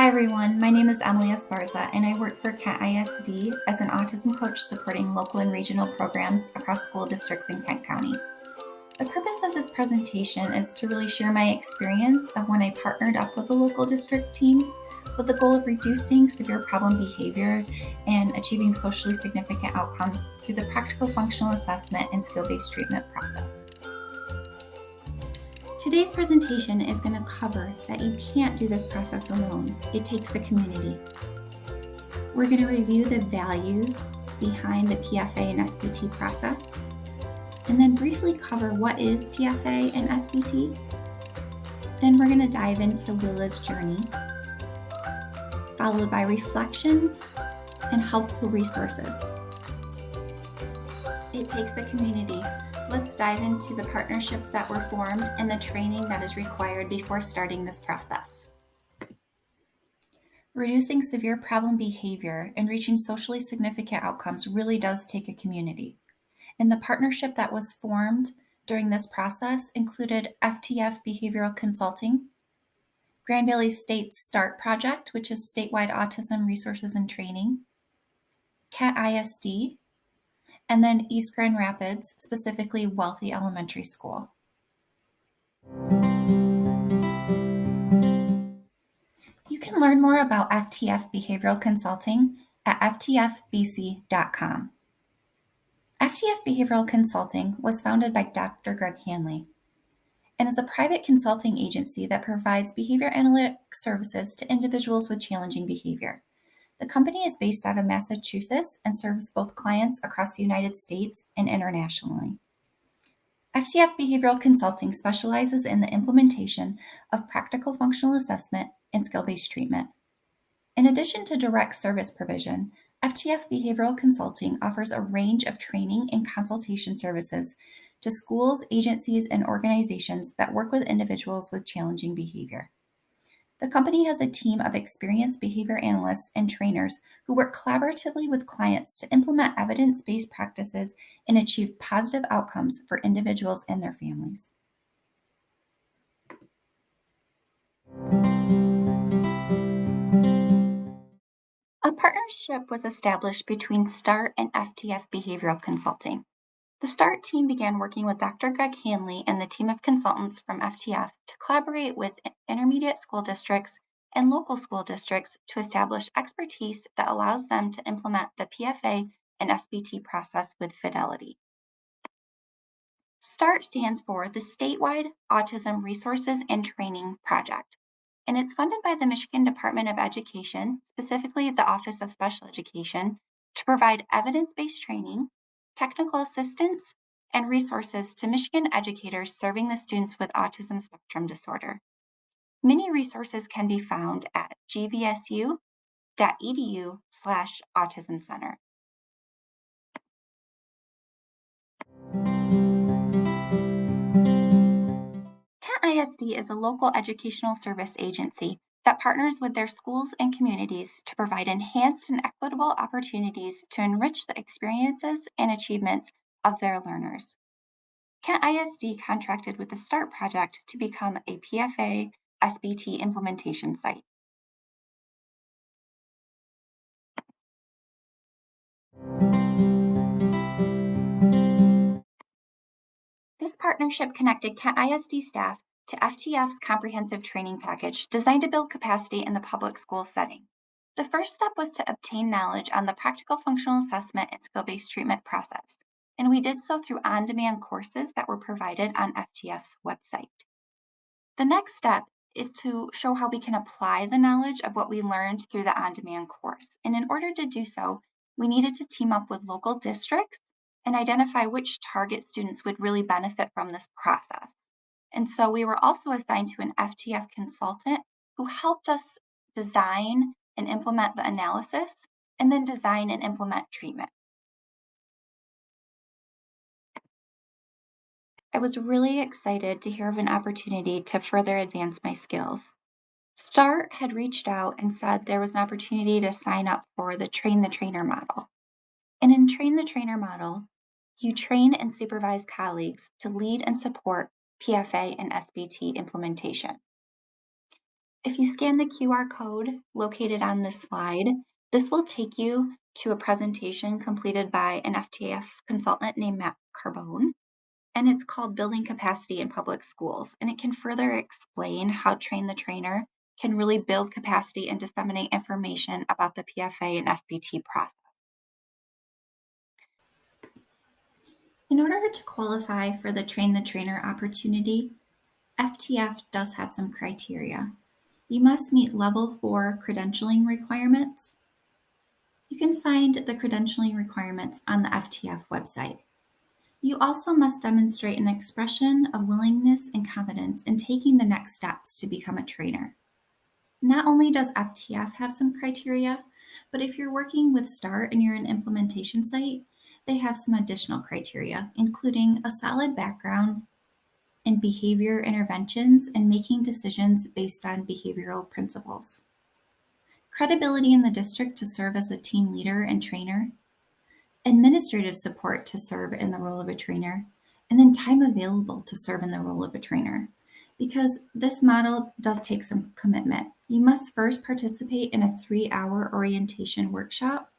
Hi everyone, my name is Emily Esparza and I work for Kent ISD as an autism coach supporting local and regional programs across school districts in Kent County. The purpose of this presentation is to really share my experience of when I partnered up with a local district team with the goal of reducing severe problem behavior and achieving socially significant outcomes through the practical functional assessment and skill-based treatment process. Today's presentation is going to cover that you can't do this process alone. It takes a community. We're going to review the values behind the PFA and SBT process, and then briefly cover what is PFA and SBT. Then we're going to dive into Willa's journey, followed by reflections and helpful resources. It takes a community. Let's dive into the partnerships that were formed and the training that is required before starting this process. Reducing severe problem behavior and reaching socially significant outcomes really does take a community. And the partnership that was formed during this process included FTF Behavioral Consulting, Grand Valley State's START project, which is statewide autism resources and training, Kent ISD, and then East Grand Rapids, specifically Wealthy Elementary School. You can learn more about FTF Behavioral Consulting at ftfbc.com. FTF Behavioral Consulting was founded by Dr. Greg Hanley and is a private consulting agency that provides behavior analytic services to individuals with challenging behavior. The company is based out of Massachusetts and serves both clients across the United States and internationally. FTF Behavioral Consulting specializes in the implementation of practical functional assessment and skill-based treatment. In addition to direct service provision, FTF Behavioral Consulting offers a range of training and consultation services to schools, agencies, and organizations that work with individuals with challenging behavior. The company has a team of experienced behavior analysts and trainers who work collaboratively with clients to implement evidence-based practices and achieve positive outcomes for individuals and their families. A partnership was established between START and FTF Behavioral Consulting. The START team began working with Dr. Greg Hanley and the team of consultants from FTF to collaborate with intermediate school districts and local school districts to establish expertise that allows them to implement the PFA and SBT process with fidelity. START stands for the Statewide Autism Resources and Training Project, and it's funded by the Michigan Department of Education, specifically the Office of Special Education, to provide evidence-based training, technical assistance, and resources to Michigan educators serving the students with Autism Spectrum Disorder. Many resources can be found at gvsu.edu/autism center. Kent ISD is a local educational service agency that partners with their schools and communities to provide enhanced and equitable opportunities to enrich the experiences and achievements of their learners. Kent ISD contracted with the START project to become a PFA-SBT implementation site. This partnership connected Kent ISD staff to FTF's comprehensive training package designed to build capacity in the public school setting. The first step was to obtain knowledge on the practical functional assessment and skill-based treatment process, and we did so through on-demand courses that were provided on FTF's website. The next step is to show how we can apply the knowledge of what we learned through the on-demand course, and in order to do so, we needed to team up with local districts and identify which target students would really benefit from this process. And so we were also assigned to an FTF consultant who helped us design and implement the analysis, and then design and implement treatment. I was really excited to hear of an opportunity to further advance my skills. START had reached out and said there was an opportunity to sign up for the Train the Trainer model. And in Train the Trainer model, you train and supervise colleagues to lead and support PFA and SBT implementation. If you scan the QR code located on this slide, this will take you to a presentation completed by an FTF consultant named Matt Carbone, and it's called Building Capacity in Public Schools. And it can further explain how Train the Trainer can really build capacity and disseminate information about the PFA and SBT process. In order to qualify for the Train the Trainer opportunity, FTF does have some criteria. You must meet level 4 credentialing requirements. You can find the credentialing requirements on the FTF website. You also must demonstrate an expression of willingness and confidence in taking the next steps to become a trainer. Not only does FTF have some criteria, but if you're working with START and you're an implementation site, they have some additional criteria, including a solid background in behavior interventions and making decisions based on behavioral principles, credibility in the district to serve as a team leader and trainer, administrative support to serve in the role of a trainer, and then time available to serve in the role of a trainer. Because this model does take some commitment. You must first participate in a 3-hour orientation workshop,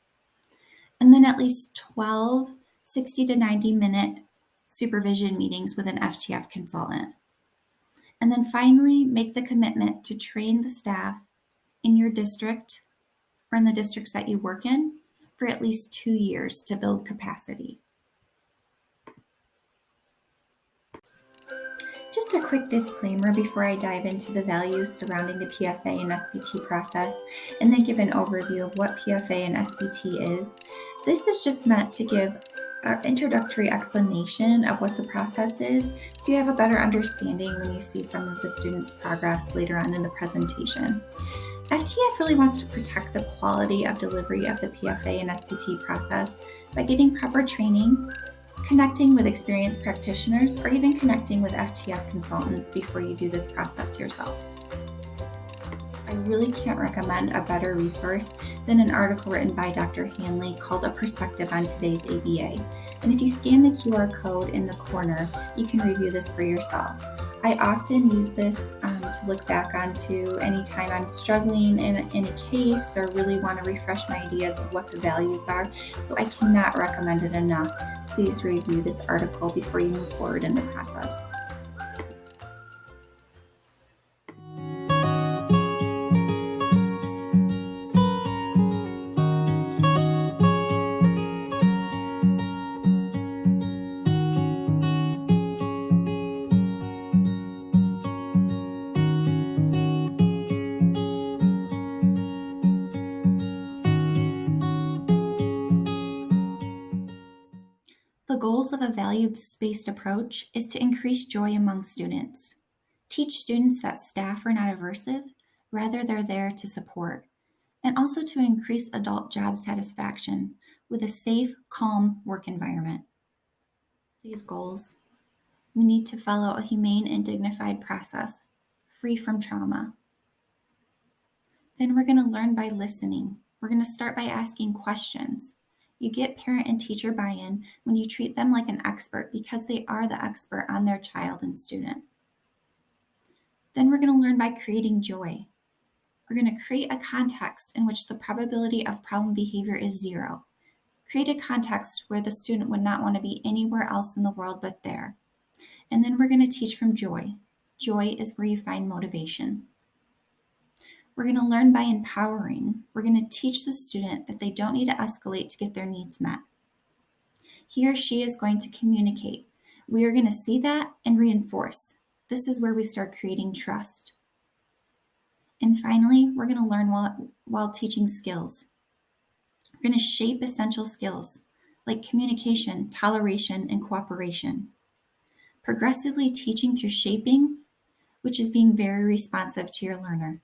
and then at least 12 60 to 90-minute supervision meetings with an FTF consultant. And then finally, make the commitment to train the staff in your district or in the districts that you work in for at least 2 years to build capacity. Just a quick disclaimer before I dive into the values surrounding the PFA and SBT process, and then give an overview of what PFA and SBT is. This is just meant to give an introductory explanation of what the process is, so you have a better understanding when you see some of the students' progress later on in the presentation. FTF really wants to protect the quality of delivery of the PFA and SBT process by getting proper training, connecting with experienced practitioners, or even connecting with FTF consultants before you do this process yourself. I really can't recommend a better resource than an article written by Dr. Hanley called A Perspective on Today's ABA. And if you scan the QR code in the corner, you can review this for yourself. I often use this to look back onto anytime I'm struggling in a case or really want to refresh my ideas of what the values are. So I cannot recommend it enough. Please review this article before you move forward in the process. The goals of a values-based approach is to increase joy among students, teach students that staff are not aversive, rather they're there to support, and also to increase adult job satisfaction with a safe, calm work environment. These goals, we need to follow a humane and dignified process, free from trauma. Then we're going to learn by listening. We're going to start by asking questions. You get parent and teacher buy-in when you treat them like an expert because they are the expert on their child and student. Then we're going to learn by creating joy. We're going to create a context in which the probability of problem behavior is 0. Create a context where the student would not want to be anywhere else in the world but there. And then we're going to teach from joy. Joy is where you find motivation. We're going to learn by empowering. We're going to teach the student that they don't need to escalate to get their needs met. He or she is going to communicate. We are going to see that and reinforce. This is where we start creating trust. And finally, we're going to learn while teaching skills. We're going to shape essential skills like communication, toleration, and cooperation. Progressively teaching through shaping, which is being very responsive to your learner.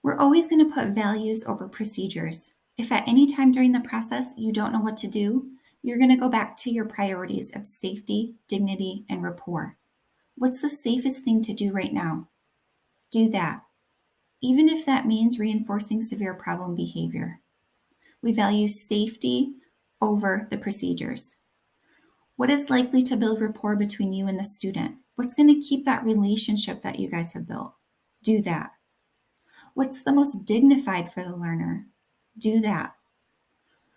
We're always going to put values over procedures. If at any time during the process you don't know what to do, you're going to go back to your priorities of safety, dignity, and rapport. What's the safest thing to do right now? Do that, even if that means reinforcing severe problem behavior. We value safety over the procedures. What is likely to build rapport between you and the student? What's going to keep that relationship that you guys have built? Do that. What's the most dignified for the learner? Do that.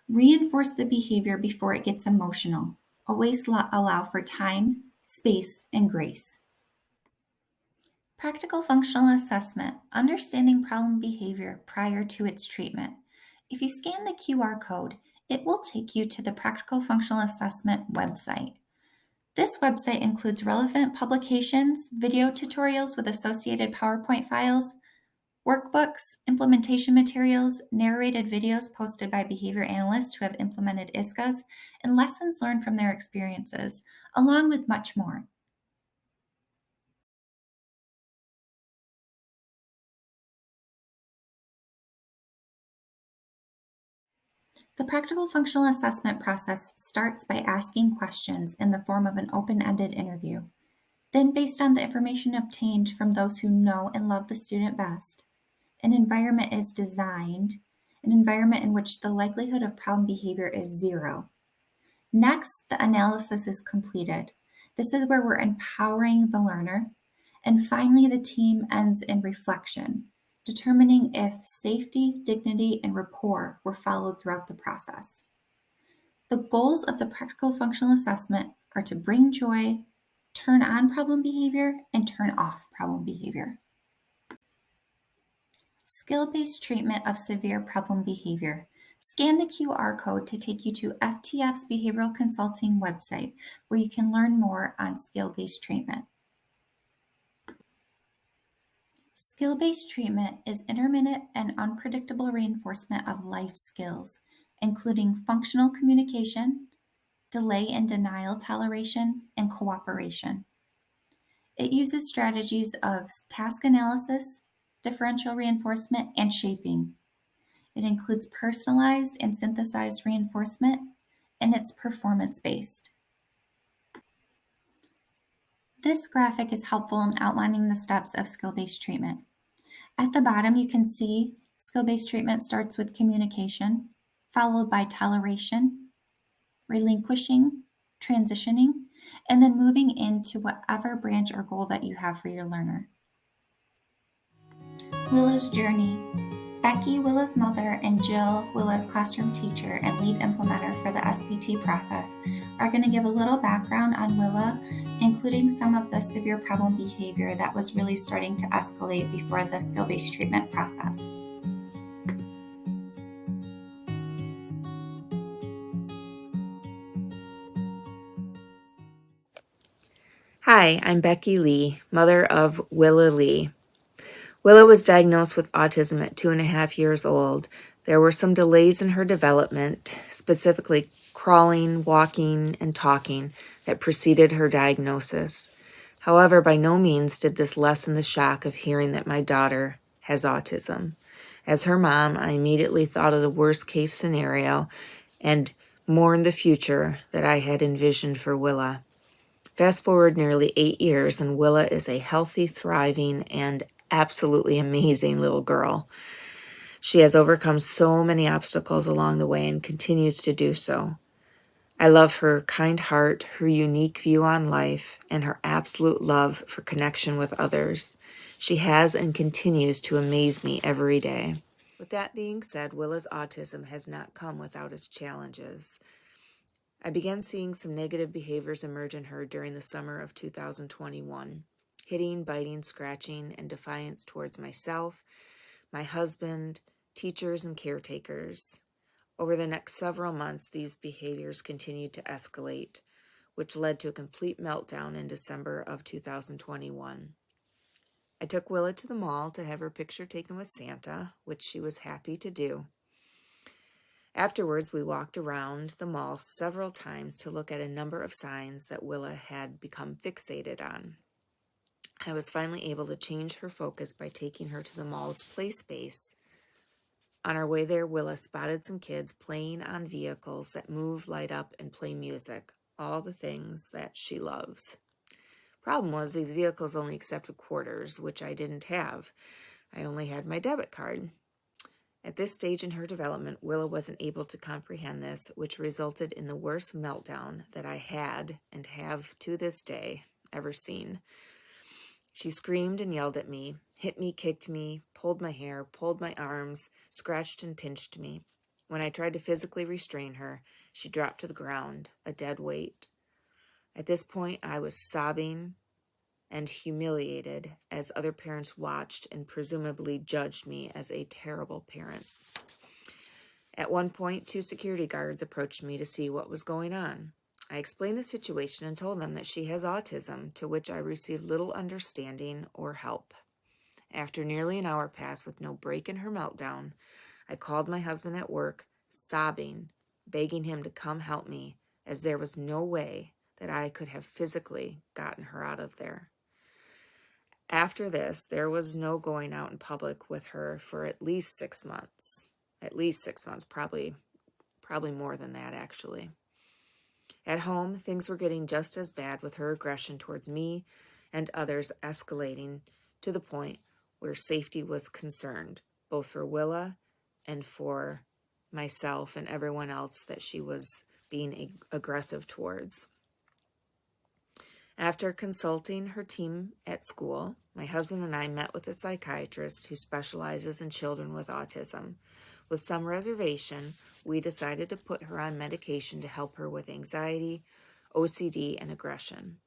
Reinforce the behavior before it gets emotional. Always allow for time, space, and grace. Practical functional assessment, understanding problem behavior prior to its treatment. If you scan the QR code, it will take you to the Practical Functional Assessment website. This website includes relevant publications, video tutorials with associated PowerPoint files, workbooks, implementation materials, narrated videos posted by behavior analysts who have implemented ISCAs, and lessons learned from their experiences, along with much more. The practical functional assessment process starts by asking questions in the form of an open-ended interview. Then, based on the information obtained from those who know and love the student best, an environment is designed, an environment in which the likelihood of problem behavior is 0. Next, the analysis is completed. This is where we're empowering the learner. And finally, the team ends in reflection, determining if safety, dignity, and rapport were followed throughout the process. The goals of the practical functional assessment are to bring joy, turn on problem behavior, and turn off problem behavior. Skill-based treatment of severe problem behavior. Scan the QR code to take you to FTF's Behavioral Consulting website, where you can learn more on skill-based treatment. Skill-based treatment is intermittent and unpredictable reinforcement of life skills, including functional communication, delay and denial toleration, and cooperation. It uses strategies of task analysis, differential reinforcement, and shaping. It includes personalized and synthesized reinforcement, and it's performance-based. This graphic is helpful in outlining the steps of skill-based treatment. At the bottom, you can see skill-based treatment starts with communication, followed by toleration, relinquishing, transitioning, and then moving into whatever branch or goal that you have for your learner. Willa's journey. Becky, Willa's mother, and Jill, Willa's classroom teacher and lead implementer for the SBT process, are going to give a little background on Willa, including some of the severe problem behavior that was really starting to escalate before the skill-based treatment process. Hi, I'm Becky Lee, mother of Willa Lee. Willa was diagnosed with autism at 2.5 years old. There were some delays in her development, specifically crawling, walking, and talking, that preceded her diagnosis. However, by no means did this lessen the shock of hearing that my daughter has autism. As her mom, I immediately thought of the worst-case scenario and mourned the future that I had envisioned for Willa. Fast forward nearly 8 years, and Willa is a healthy, thriving, and absolutely amazing little girl. She has overcome so many obstacles along the way and continues to do so. I love her kind heart, her unique view on life, and her absolute love for connection with others. She has and continues to amaze me every day. With that being said, Willa's autism has not come without its challenges. I began seeing some negative behaviors emerge in her during the summer of 2021. Hitting, biting, scratching, and defiance towards myself, my husband, teachers, and caretakers. Over the next several months, these behaviors continued to escalate, which led to a complete meltdown in December of 2021. I took Willa to the mall to have her picture taken with Santa, which she was happy to do. Afterwards, we walked around the mall several times to look at a number of signs that Willa had become fixated on. I was finally able to change her focus by taking her to the mall's play space. On our way there, Willa spotted some kids playing on vehicles that move, light up, and play music, all the things that she loves. Problem was, these vehicles only accepted quarters, which I didn't have. I only had my debit card. At this stage in her development, Willa wasn't able to comprehend this, which resulted in the worst meltdown that I had and have to this day. ever seen. She screamed and yelled at me, hit me, kicked me, pulled my hair, pulled my arms, scratched and pinched me. When I tried to physically restrain her, she dropped to the ground, a dead weight. At this point, I was sobbing and humiliated as other parents watched and presumably judged me as a terrible parent. At one point, 2 security guards approached me to see what was going on. I explained the situation and told them that she has autism, to which I received little understanding or help. After nearly an hour passed with no break in her meltdown, I called my husband at work, sobbing, begging him to come help me, as there was no way that I could have physically gotten her out of there. After this, there was no going out in public with her for at least 6 months. At least 6 months, probably more than that, actually. At home, things were getting just as bad, with her aggression towards me and others escalating to the point where safety was concerned, both for Willa and for myself and everyone else that she was being aggressive towards. After consulting her team at school, my husband and I met with a psychiatrist who specializes in children with autism. With some reservation, we decided to put her on medication to help her with anxiety, OCD, and aggression.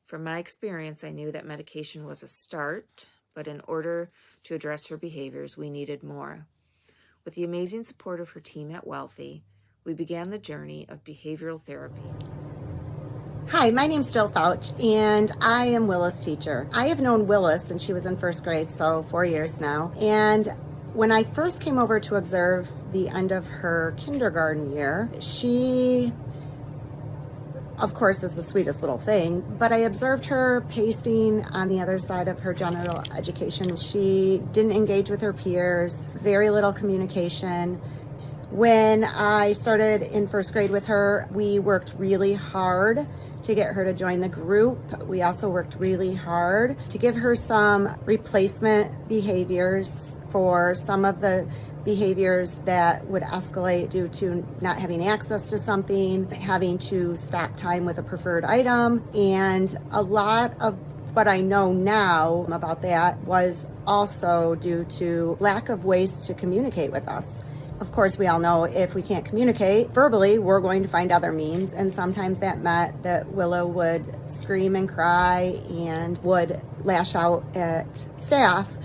From my experience, I knew that medication was a start, but in order to address her behaviors, we needed more. With the amazing support of her team at Wealthy, we began the journey of behavioral therapy. Hi, my name's Jill Fouch, and I am Willa's teacher. I have known Willa since she was in first grade, so 4 years now. And when I first came over to observe the end of her kindergarten year, she, of course, is the sweetest little thing, but I observed her pacing on the other side of her general education. She didn't engage with her peers, very little communication. When I started in first grade with her, we worked really hard to get her to join the group. We also worked really hard to give her some replacement behaviors for some of the behaviors that would escalate due to not having access to something, having to stop time with a preferred item. And a lot of what I know now about that was also due to lack of ways to communicate with us. Of course, we all know if we can't communicate verbally, we're going to find other means. And sometimes that meant that Willa would scream and cry and would lash out at staff,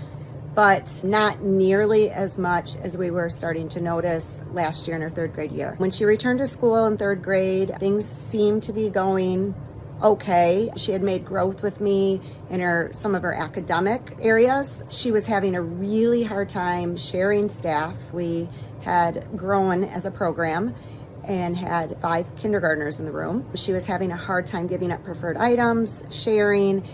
but not nearly as much as we were starting to notice last year in her third grade year. When she returned to school in third grade, things seemed to be going okay. She had made growth with me in some of her academic areas. She was having a really hard time sharing staff. We had grown as a program and had 5 kindergartners in the room. She was having a hard time giving up preferred items, sharing,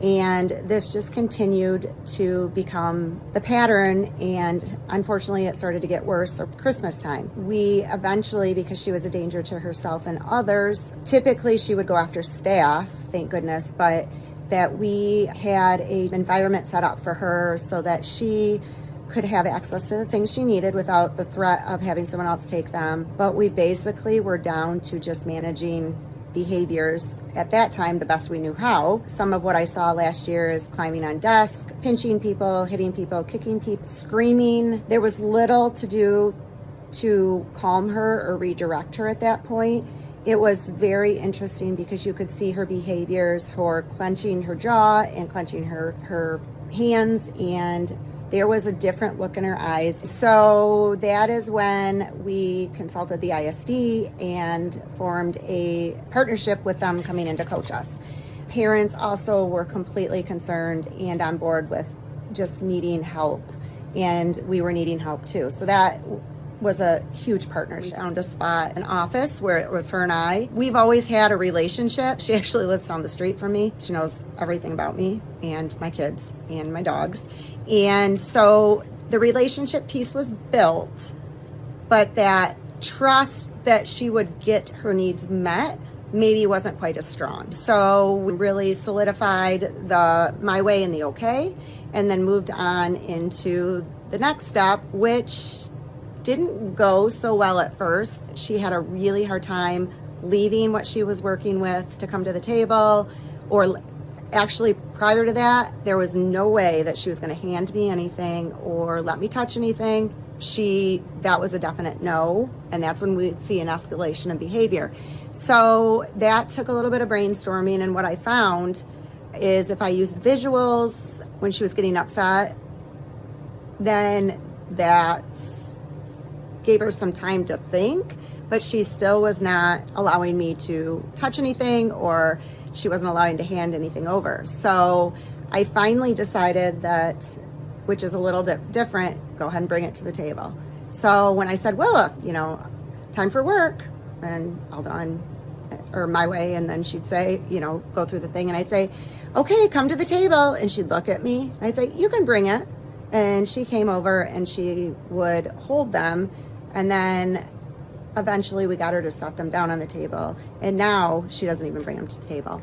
and this just continued to become the pattern, and unfortunately it started to get worse at Christmas time. We eventually, because she was a danger to herself and others, typically she would go after staff, thank goodness, but that we had an environment set up for her so that she could have access to the things she needed without the threat of having someone else take them. But we basically were down to just managing behaviors at that time the best we knew how. Some of what I saw last year is climbing on desks, pinching people, hitting people, kicking people, screaming. There was little to do to calm her or redirect her at that point. It was very interesting because you could see her behaviors, her clenching her jaw and clenching her hands, and there was a different look in her eyes. So that is when we consulted the ISD and formed a partnership with them coming in to coach us. Parents also were completely concerned and on board with just needing help, and we were needing help too. So that was a huge partnership. We found a spot, an office where it was her and I. We've always had a relationship. She actually lives down the street from me. She knows everything about me and my kids and my dogs. And so the relationship piece was built, but that trust that she would get her needs met maybe wasn't quite as strong. So we really solidified the my way and the okay, and then moved on into the next step, which didn't go so well at first. She had a really hard time leaving what she was working with to come to the table, or Actually, prior to that, there was no way that she was going to hand me anything or let me touch anything. That was a definite no, and that's when we'd see an escalation in behavior. So that took a little bit of brainstorming, and what I found is if I used visuals when she was getting upset, then that gave her some time to think, but she still was not allowing me to touch anything, or she wasn't allowing to hand anything over. So I finally decided that, which is a little different, go ahead and bring it to the table. So when I said, Willa, time for work, and all done, or my way, and then she'd say, go through the thing, and I'd say, okay, come to the table, and she'd look at me, and I'd say, you can bring it. And she came over and she would hold them, and then eventually we got her to set them down on the table, and now she doesn't even bring them to the table.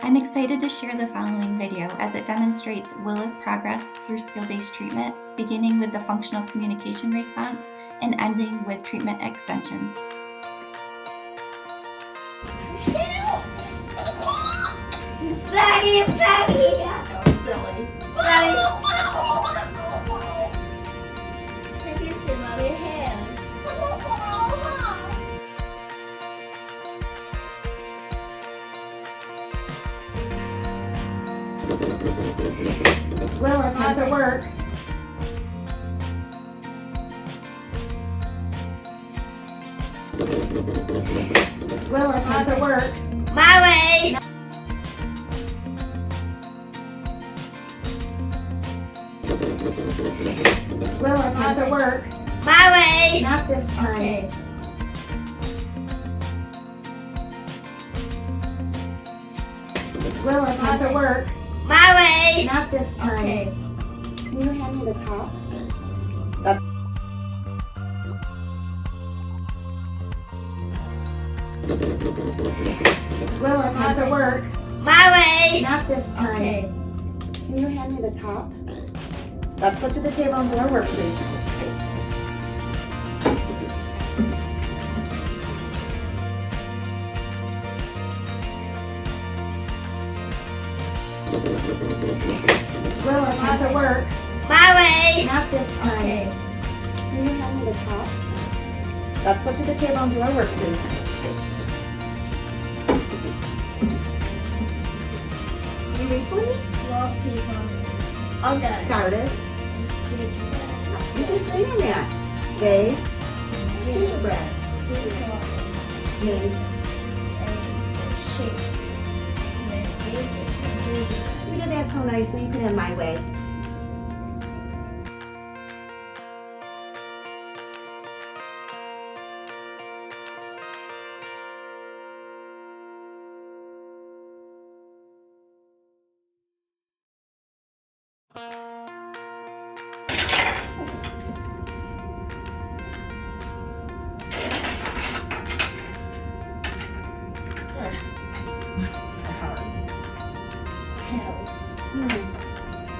I'm excited to share the following video as it demonstrates Willa's progress through skill-based treatment, beginning with the functional communication response and ending with treatment extensions. Saggy! That was silly. Take it to Mommy's hand. Willa, time for work. Willa, time for work. My way! Willa, time for work. My way! Not this time. Okay. Willa, time for work. My way! Not this time. Okay. Can you hand me the top? Willa, time for work. My way! Not this time. Okay. Can you hand me the top? Let's go to the table and do our work, please. Willa, time for work. My way! Not this time. Okay. Can you hand me the top? Let's go to the table and do our work, please. You read for me? Love people. Okay. Started. You did great on that. They gingerbread. Made. You did that so nicely. You put it in my way.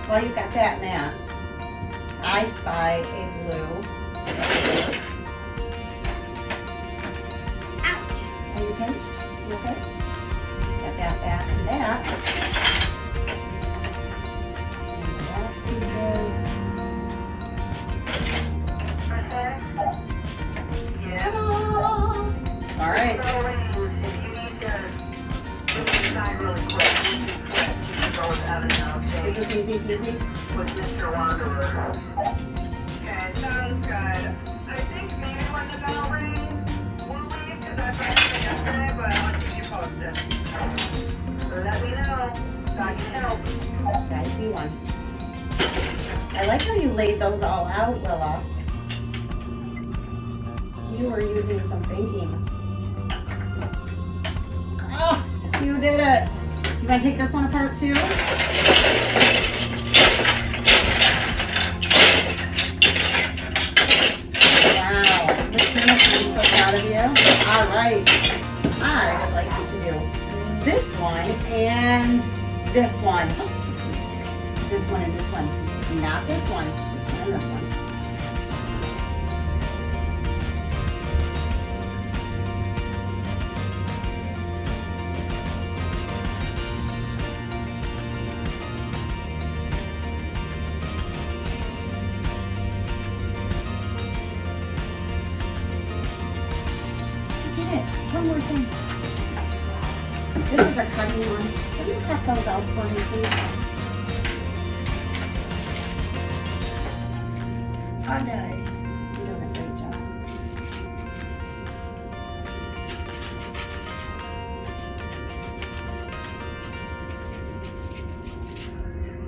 Well, you got that now. I spy a blue. Ouch! Are you finished? You okay? Got that, and that. And the last pieces. Ta-da! All right. Is this easy peasy? With Mr. Wanderer. Okay, sounds good. I think maybe when the bell rings, we'll leave because I've got something yesterday, but I'll keep you posted. So let me know so I can help. I see one. I like how you laid those all out, Willa. You were using some thinking. Oh, you did it. You want to take this one apart too? Wow, Miss Phoenix, I'm so proud of you. All right, I would like you to do this one and this one. This one and this one. Not this one. This one and this one. poor thing. This is a cutting one. Can you cut those out for me, please? All done. You're doing a great job.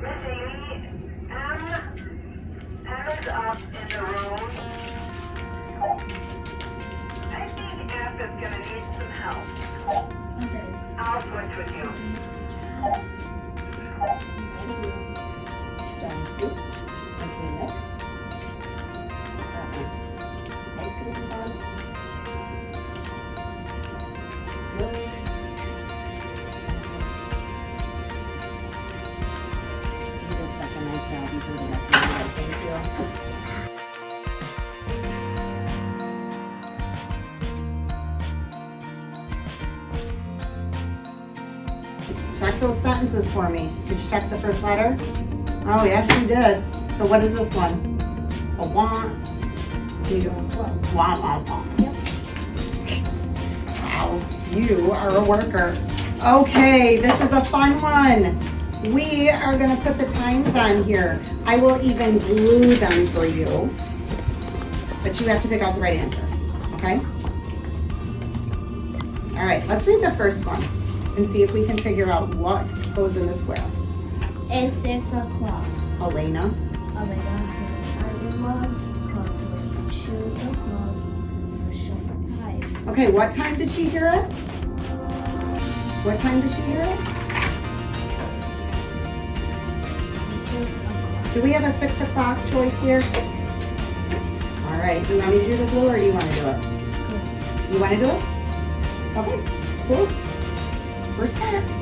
Miss Amy, M is up in the room. I think F is gonna need some help. All done. I'll switch with you. Starting soup. As we mix. What's that one? Ice cream bun. Good. You did such a nice job. You put it up there. Thank you. Check those sentences for me. Did you check the first letter? Oh, yes, you did. So what is this one? A want. You do want. Yep. Wow, you are a worker. Okay, this is a fun one. We are gonna put the times on here. I will even glue them for you. But you have to pick out the right answer, okay? All right, let's read the first one and see if we can figure out what goes in the square. It's 6 o'clock. Elena, Elena has everyone come to choose o'clock for shop time. okay, what time did she hear it? What time did she hear it? 6 o'clock. Do we have a 6 o'clock choice here? All right, do you want me to do the glue or do you want to do it? Good. You want to do it? Okay, cool. First box.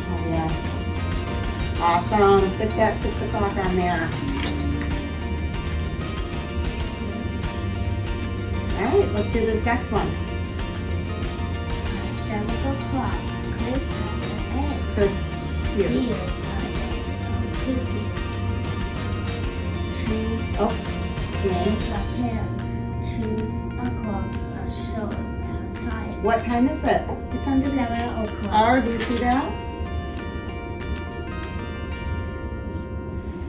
Oh yeah. Awesome, stick that 6 o'clock on there. All right, let's do this next one. 7 o'clock. Chris has an egg. Chris, He is here's. an egg. Choose Oh, okay. a pen. Choose o'clock. Shows a time. What time is it? What time did we 7 o'clock. R, do you see that?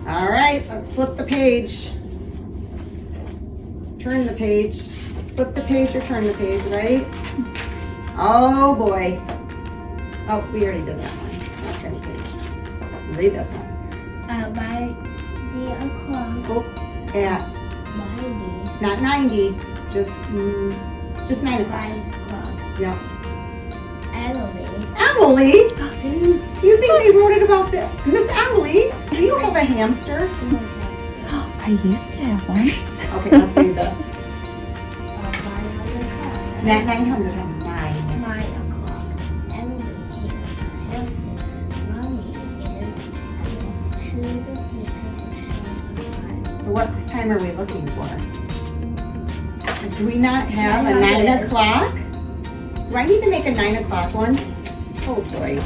All right, let's flip the page. Turn the page. Flip the page or turn the page, right? Oh boy. Oh, we already did that one. Let's turn the page. Read this one. By the o'clock. Oh, at By the not 90, just 9 o'clock. 5 o'clock. Yeah. Emily. Emily? You think they wrote it about the Miss Emily? Do you have a hamster? I used to have one. Okay, let's read this. By the 900. 9 o'clock. Emily is a hamster. Mommy is choose a picture of time. So what time are we looking for? Do we not have a 9 900. o'clock? Do I need to make a 9 o'clock one? Oh boy.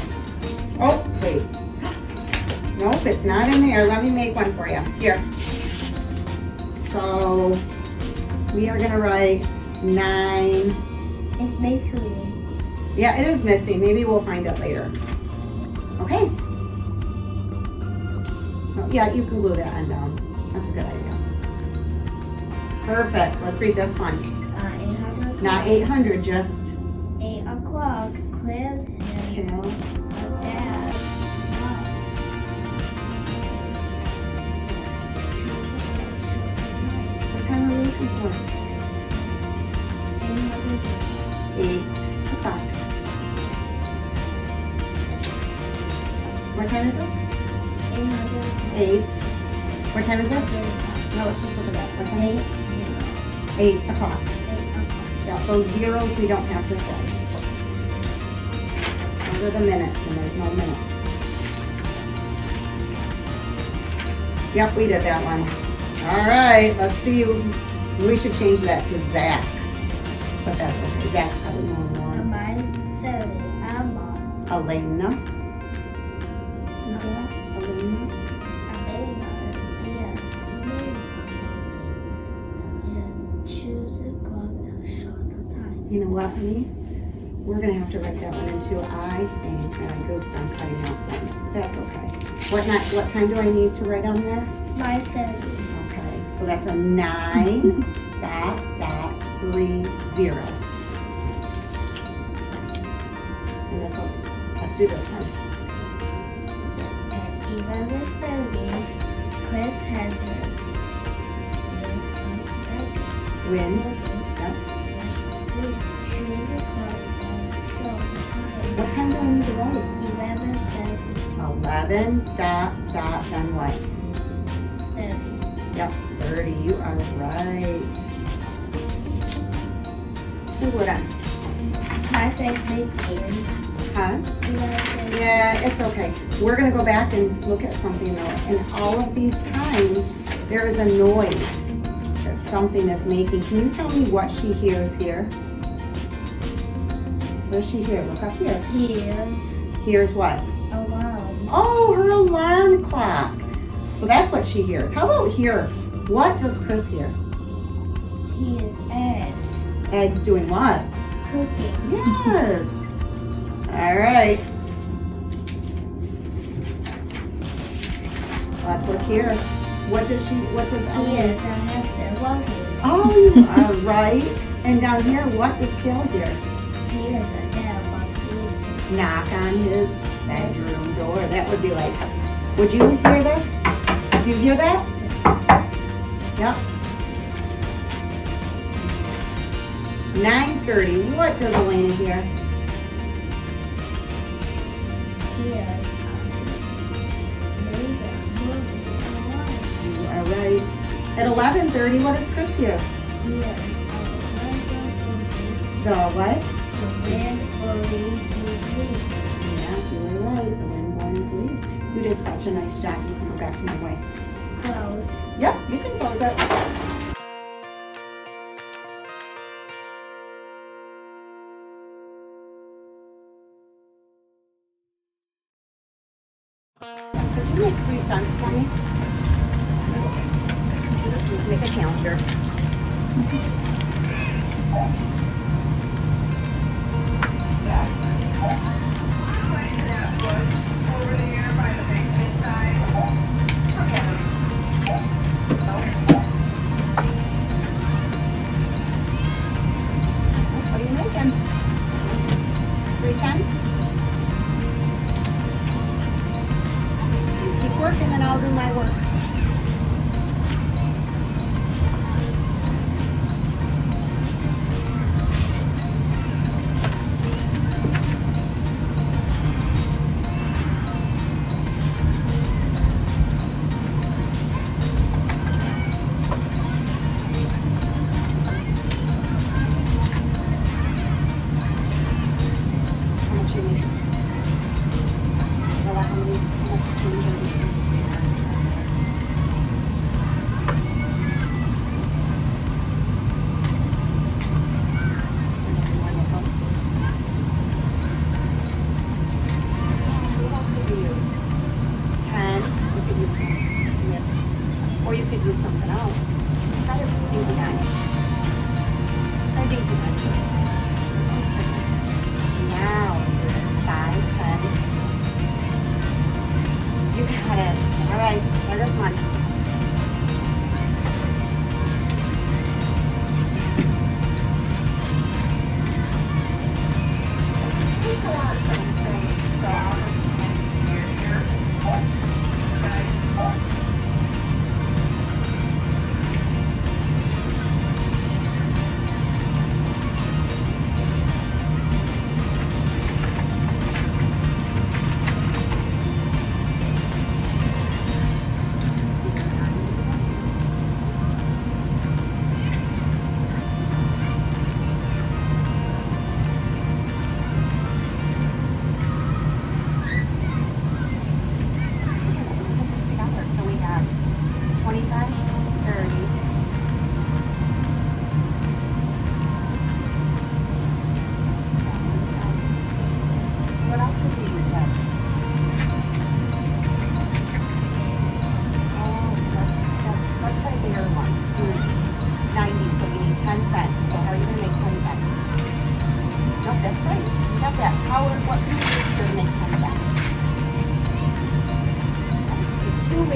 Oh, wait. Nope, it's not in there. Let me make one for you. Here. So we are gonna write 9. It's basically Yeah, it is missing. Maybe we'll find it later. Okay. Oh, yeah, you can glue that end down. That's a good idea. Perfect. Let's read this one. 800. Not 800, just 8 o'clock. Chris and kill. dad. What time are we looking for? 8 o'clock. What time is this? 8. What time is this? No, let's just look at that. What time is it? 8 o'clock. Yeah, those zeros we don't have to say. Those are the minutes, and there's no minutes. Yep, we did that one. All right, let's see. We should change that to Zach. But that's okay. Zach probably more than one. Elena. You see that? Elena. You know what, honey? We're gonna have to write that one in too. I think that I goofed on cutting out ones, but that's okay. What time do I need to write on there? 9:30. Okay, so that's a 9.30. And let's do this one. At 11:30, Chris has Wind. Yep. What time do I need to write? 11:30. 11 then what? 30. Yep, 30. You are right. Who would I? My favorite Huh? Yeah, it's okay. We're gonna go back and look at something though. And all of these times, there is a noise that something is making. Can you tell me what she hears here? What does she hear? Look up here. Hears what? alarm. Oh, her alarm clock. So that's what she hears. How about here? What does Chris hear? He is eggs. Eggs doing what? Cooking. Yes. All right. Let's look here. What does Ellen? Yes, I have several here. Oh, you are right. And down here, what does Bill hear? He is a dad monkey. Knock on his bedroom door. That would be like, would you hear this? Do you hear that? Yep. 9:30. What does Elena hear? He is You are right. At 11:30, what does Chris hear? He is The what? the wind blowing his leaves. Yeah, you were right. The wind blowing his leaves. You did such a nice job. You can go back to my way. Close. Yep, you can close it. Could you make 3 cents for me? Let's make a calendar. Over there by the basement side. What are you making? 3 cents? You keep working and I'll do my work. How much you need? Well, how much change are you? So what else could you use? 10. You could use some. Yeah. Or you could use something else. Try a dinky dime. Try dinky dime first. This one's tricky. Now, so 5, 10. You got it. All right, try this one.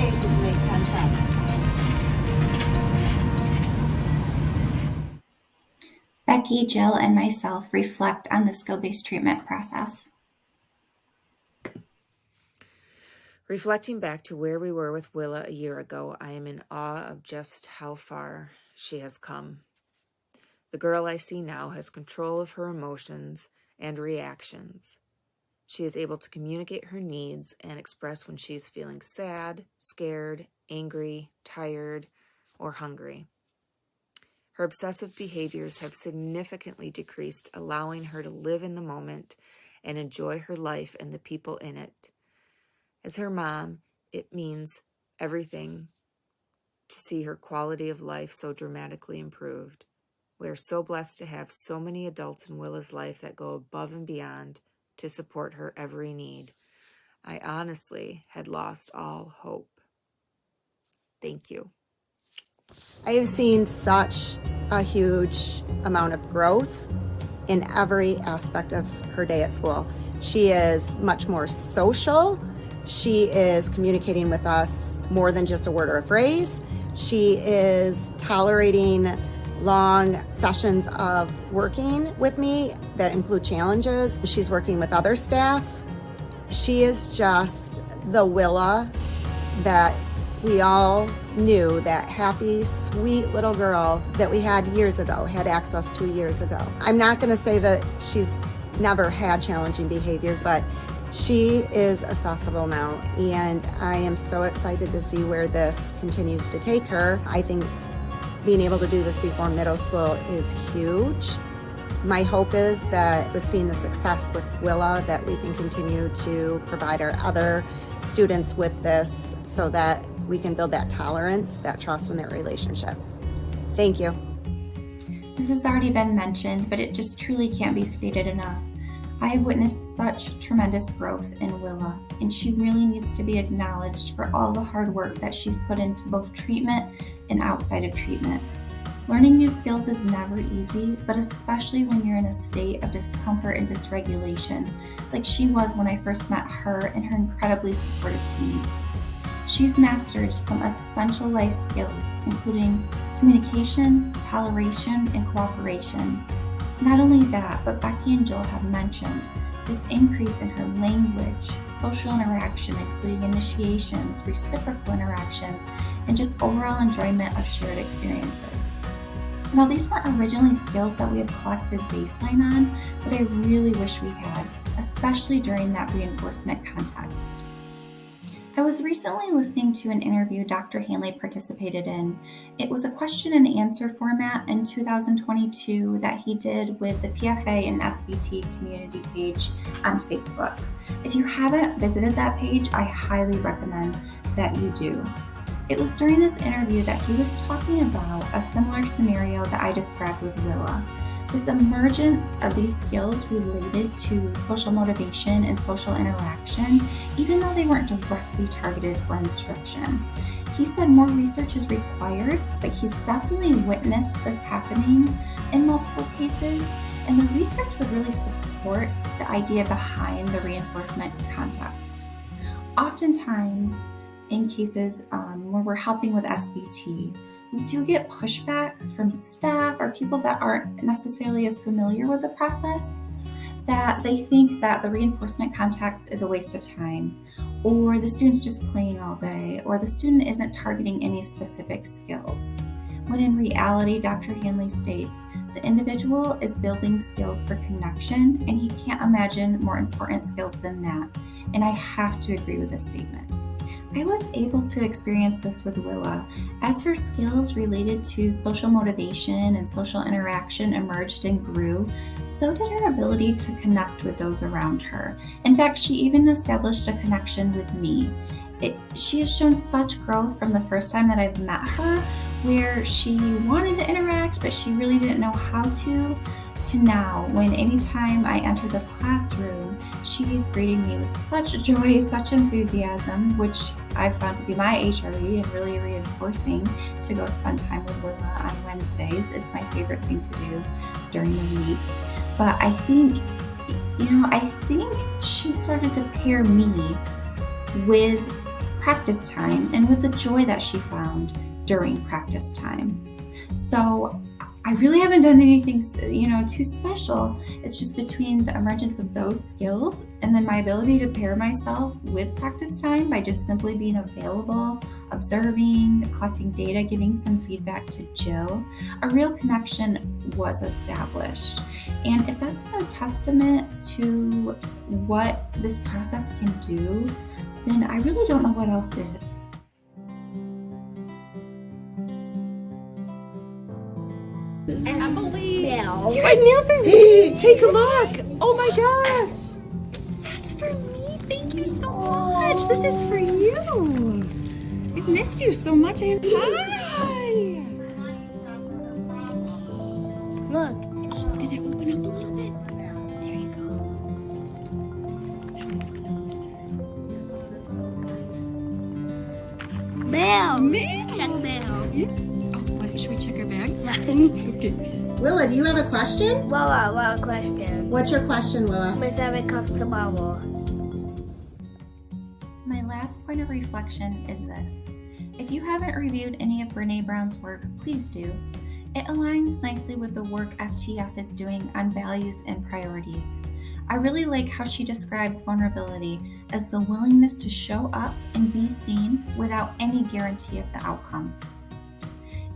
okay, we can make 10 cents. Becky, Jill, and myself reflect on the skill-based treatment process. Reflecting back to where we were with Willa a year ago, I am in awe of just how far she has come. The girl I see now has control of her emotions and reactions. She is able to communicate her needs and express when she is feeling sad, scared, angry, tired, or hungry. Her obsessive behaviors have significantly decreased, allowing her to live in the moment and enjoy her life and the people in it. As her mom, it means everything to see her quality of life so dramatically improved. We are so blessed to have so many adults in Willa's life that go above and beyond to support her every need. I honestly had lost all hope. Thank you. I have seen such a huge amount of growth in every aspect of her day at school. She is much more social. She is communicating with us more than just a word or a phrase. She is tolerating long sessions of working with me that include challenges. She's working with other staff. She is just the Willa that we all knew, that happy, sweet little girl that we had years ago, had access to years ago. I'm not going to say that she's never had challenging behaviors, but she is accessible now, and I am so excited to see where this continues to take her. I think being able to do this before middle school is huge. My hope is that with seeing the success with Willa, that we can continue to provide our other students with this so that we can build that tolerance, that trust, and that relationship. Thank you. This has already been mentioned, but it just truly can't be stated enough. I have witnessed such tremendous growth in Willa, and she really needs to be acknowledged for all the hard work that she's put into both treatment and outside of treatment. Learning new skills is never easy, but especially when you're in a state of discomfort and dysregulation, like she was when I first met her and her incredibly supportive team. She's mastered some essential life skills, including communication, toleration, and cooperation. Not only that, but Becky and Jill have mentioned this increase in her language, social interaction, including initiations, reciprocal interactions, and just overall enjoyment of shared experiences. Now, these weren't originally skills that we have collected baseline on, but I really wish we had, especially during that reinforcement context. I was recently listening to an interview Dr. Hanley participated in. It was a question and answer format in 2022 that he did with the PFA and SBT community page on Facebook. If you haven't visited that page, I highly recommend that you do. It was during this interview that he was talking about a similar scenario that I described with Willa. This emergence of these skills related to social motivation and social interaction, even though they weren't directly targeted for instruction. He said more research is required, but he's definitely witnessed this happening in multiple cases, and the research would really support the idea behind the reinforcement context. Oftentimes, in cases where we're helping with SBT, we do get pushback from staff or people that aren't necessarily as familiar with the process, that they think that the reinforcement context is a waste of time, or the student's just playing all day, or the student isn't targeting any specific skills. When in reality, Dr. Hanley states, the individual is building skills for connection, and he can't imagine more important skills than that. And I have to agree with this statement. I was able to experience this with Willa. As her skills related to social motivation and social interaction emerged and grew, so did her ability to connect with those around her. In fact, she even established a connection with me. She has shown such growth from the first time that I've met her, where she wanted to interact, but she really didn't know how to now, when anytime I enter the classroom, she's greeting me with such joy, such enthusiasm, which I've found to be my HRE and really reinforcing to go spend time with Willa on Wednesdays. It's my favorite thing to do during the week. But I think she started to pair me with practice time and with the joy that she found during practice time. So I really haven't done anything, too special. It's just between the emergence of those skills and then my ability to pair myself with practice time by just simply being available, observing, collecting data, giving some feedback to Jill, a real connection was established. And if that's not a testament to what this process can do, then I really don't know what else is. Emily. You got nail for me! Take a look! Oh my gosh! That's for me! Thank you so much! This is for you! I've missed you so much. Hi! Look. Oh, did it open up a little bit? There you go. Mail. Mail! Check mail. Yeah. Oh, should we check our bag? Okay. Willa, do you have a question? Willa, what a question. What's your question, Willa? Miss Evan comes tomorrow. My last point of reflection is this. If you haven't reviewed any of Brene Brown's work, please do. It aligns nicely with the work FTF is doing on values and priorities. I really like how she describes vulnerability as the willingness to show up and be seen without any guarantee of the outcome.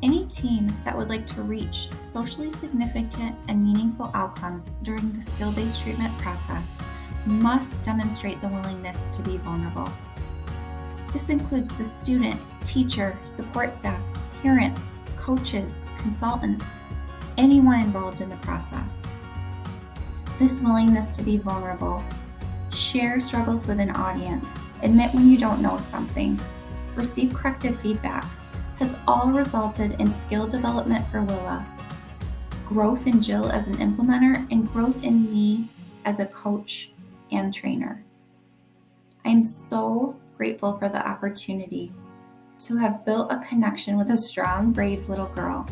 Any team that would like to reach socially significant and meaningful outcomes during the skill-based treatment process must demonstrate the willingness to be vulnerable. This includes the student, teacher, support staff, parents, coaches, consultants, anyone involved in the process. This willingness to be vulnerable, share struggles with an audience, admit when you don't know something, receive corrective feedback, has all resulted in skill development for Willa, growth in Jill as an implementer, and growth in me as a coach and trainer. I'm so grateful for the opportunity to have built a connection with a strong, brave little girl,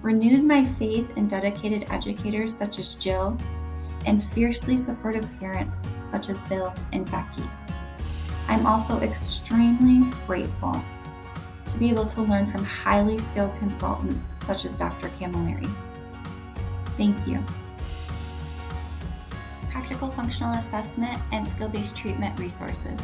renewed my faith in dedicated educators such as Jill, and fiercely supportive parents such as Bill and Becky. I'm also extremely grateful to be able to learn from highly skilled consultants such as Dr. Camilleri. Thank you. Practical functional assessment and skill-based treatment resources.